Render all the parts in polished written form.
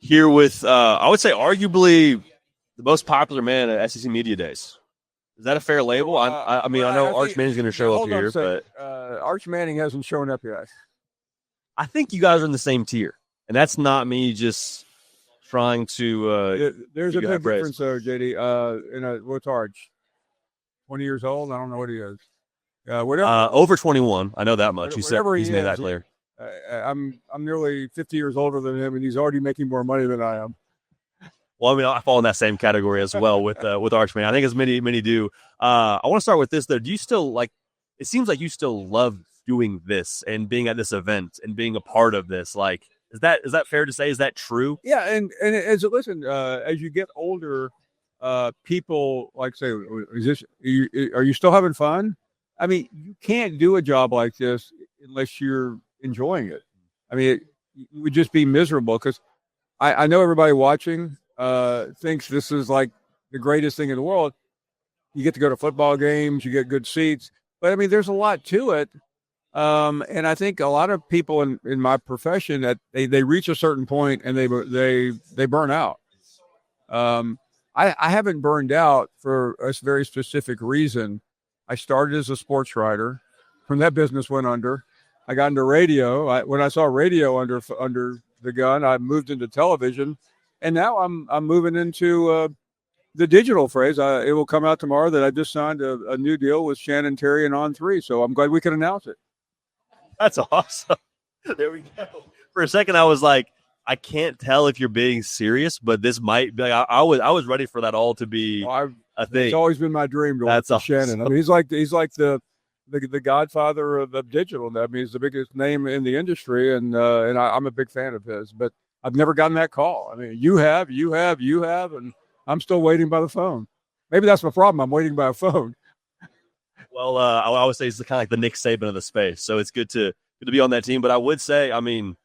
here with, I would say, arguably the most popular man at SEC Media Days. Is that a fair label? I mean, I know Arch Manning's going to show up here, but Arch Manning hasn't shown up yet. I think you guys are in the same tier, and that's not me just trying to. There's a big difference, though, JD. What's Arch? 20 years old? I don't know what he is. Over 21. I know that much. He's made that clear. I'm nearly 50 years older than him, and he's already making more money than I am. Well, I mean, I fall in that same category as well with Arch Manning. I think as many do. I want to start with this though. Do you still like? It seems like you still love doing this and being at this event and being a part of this. Like, is that fair to say? Is that true? Yeah, and as you get older, people like say, are you still having fun? I mean, you can't do a job like this unless you're enjoying it. I mean, it would just be miserable because I know everybody watching thinks this is like the greatest thing in the world. You get to go to football games, you get good seats, but I mean, there's a lot to it. And I think a lot of people in my profession that they reach a certain point and they burn out. I haven't burned out for a very specific reason. I started as a sports writer. When that business went under, I got into radio. When I saw radio under the gun, I moved into television, and now I'm moving into the digital phrase. It will come out tomorrow that I just signed a new deal with Shannon Terry and On3. So I'm glad we can announce it. That's awesome. There we go. For a second, I was like, I can't tell if you're being serious, but this might be. Like, I was ready for that all to be a thing. It's always been my dream to work with Shannon. I mean, he's like the godfather of digital. I mean, he's the biggest name in the industry, and I'm a big fan of his. But I've never gotten that call. I mean, you have, and I'm still waiting by the phone. Maybe that's my problem. I'm waiting by a phone. Well, I always say he's kind of like the Nick Saban of the space, so it's good to be on that team. But I would say, I mean,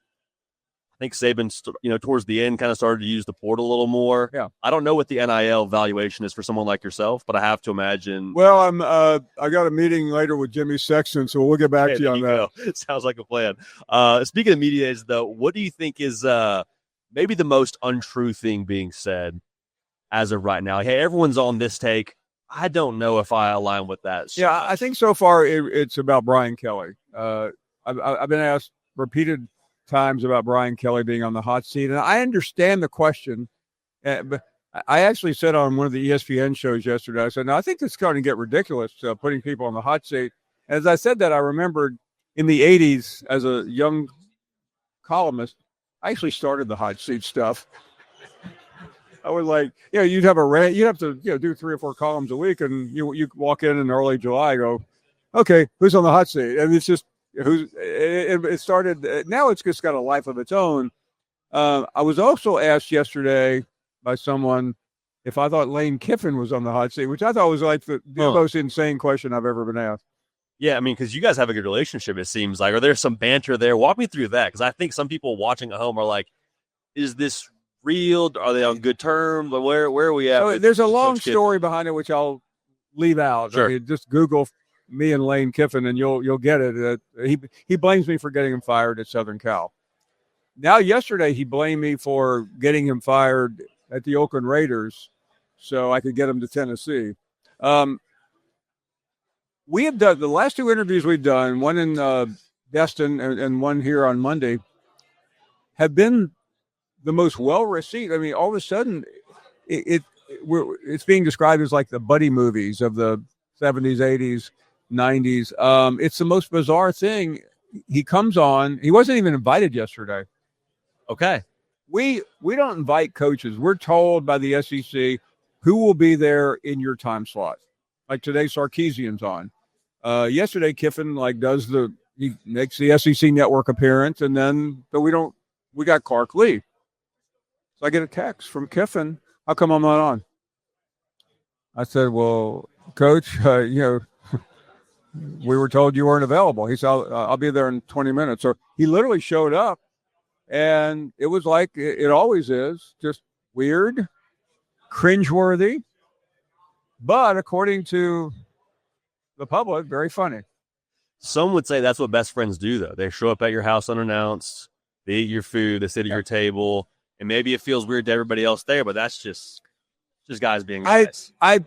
I think Saban, towards the end, kind of started to use the portal a little more. Yeah. I don't know what the NIL valuation is for someone like yourself, but I have to imagine. Well, I got a meeting later with Jimmy Sexton, so we'll get back to you on that. Sounds like a plan. Speaking of media days, though, what do you think is maybe the most untrue thing being said as of right now? Hey, everyone's on this take. I don't know if I align with that. Yeah, I think so far it's about Brian Kelly. I've been asked repeated times about Brian Kelly being on the hot seat, and I understand the question. But I actually said on one of the ESPN shows yesterday, I said, "No, I think it's going to get ridiculous putting people on the hot seat." As I said that, I remembered in the '80s as a young columnist, I actually started the hot seat stuff. I was like, you'd have to do 3 or 4 columns a week, and you walk in early July, go, okay, who's on the hot seat? And it's just it started. Now it's just got a life of its own. I was also asked yesterday by someone if I thought Lane Kiffin was on the hot seat, which I thought was like the most insane question I've ever been asked. Yeah, I mean, because you guys have a good relationship, it seems like. Or there's some banter there. Walk me through that, because I think some people watching at home are like, is this real? Are they on good terms? Where are we at? So there's a long story behind it, which I'll leave out. Sure. I mean, just Google me and Lane Kiffin, and you'll get it. He blames me for getting him fired at Southern Cal. Now, yesterday, he blamed me for getting him fired at the Oakland Raiders so I could get him to Tennessee. We have done the last 2 interviews we've done, one in Destin and one here on Monday, have been the most well-received. I mean, all of a sudden, it's being described as like the buddy movies of the 70s, 80s, 90s. It's the most bizarre thing. He comes on. He wasn't even invited yesterday. Okay. We don't invite coaches. We're told by the SEC who will be there in your time slot. Like today, Sarkisian's on. Yesterday, Kiffin he makes the SEC network appearance, and then we got Clark Lee. So I get a text from Kiffin. How come I'm not on? I said, well, Coach, we were told you weren't available. He said, I'll be there in 20 minutes. So he literally showed up, and it was like it always is, just weird, cringeworthy, but according to the public, very funny. Some would say that's what best friends do, though. They show up at your house unannounced, they eat your food, they sit at your table, And maybe it feels weird to everybody else there, but that's just guys being guys. I've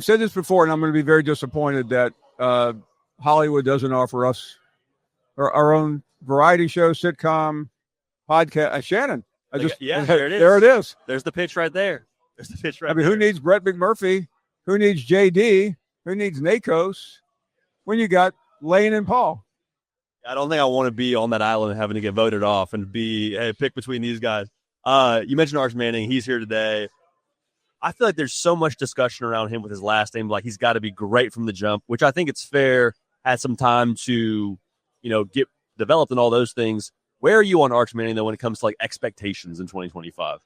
said this before, and I'm going to be very disappointed that Hollywood doesn't offer us our own variety show, sitcom, podcast. Shannon, there it is. There it is. There's the pitch right there. There's the pitch right I mean, who needs Brett McMurphy? Who needs JD? Who needs Nakos? When you got Lane and Paul. I don't think I want to be on that island having to get voted off and be pick between these guys. You mentioned Arch Manning. He's here today. I feel like there's so much discussion around him with his last name. Like, he's got to be great from the jump, which I think it's fair. Had some time to, get developed and all those things. Where are you on Arch Manning, though, when it comes to, like, expectations in 2025?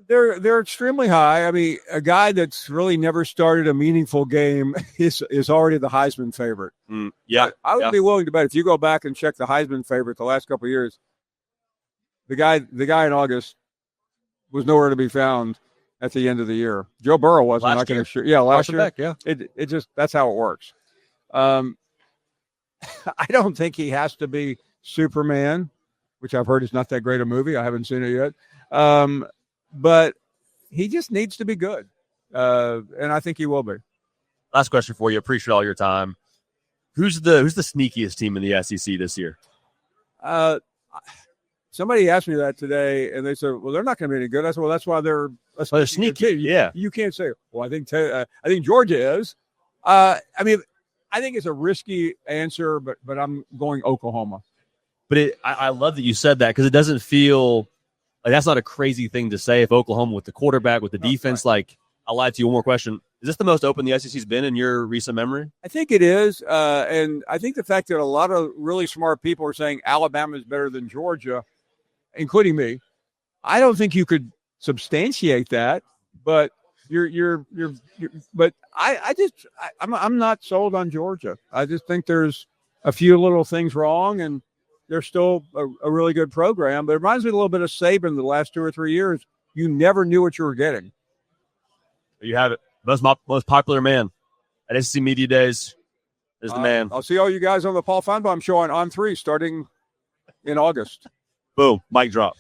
They're extremely high. I mean, a guy that's really never started a meaningful game is already the Heisman favorite. I would be willing to bet if you go back and check the Heisman favorite the last couple of years, the guy in August was nowhere to be found at the end of the year. Joe Burrow was. I'm not going to sure. Yeah, last year. Back, yeah. It just that's how it works. I don't think he has to be Superman, which I've heard is not that great a movie. I haven't seen it yet. But he just needs to be good. And I think he will be. Last question for you. Appreciate all your time. Who's the sneakiest team in the SEC this year? Somebody asked me that today, and they said, "Well, they're not going to be any good." I said, "Well, that's why they're sneaky." Yeah, you can't say, "Well, I think Georgia is." I mean, I think it's a risky answer, but I'm going Oklahoma. But I love that you said that because it doesn't feel like that's not a crazy thing to say. If Oklahoma with the quarterback, with the defense, right. Like, I'll lie to you. One more question: is this the most open the SEC's been in your recent memory? I think it is, and I think the fact that a lot of really smart people are saying Alabama is better than Georgia, including me. I don't think you could substantiate that, but but I'm not sold on Georgia. I just think there's a few little things wrong, and they're still a really good program. But it reminds me a little bit of Saban the last 2 or 3 years. You never knew what you were getting. You have it. Most popular man at SEC Media Days is the man. I'll see all you guys on the Paul Finebaum show on 3 starting in August. Boom. Mic drop.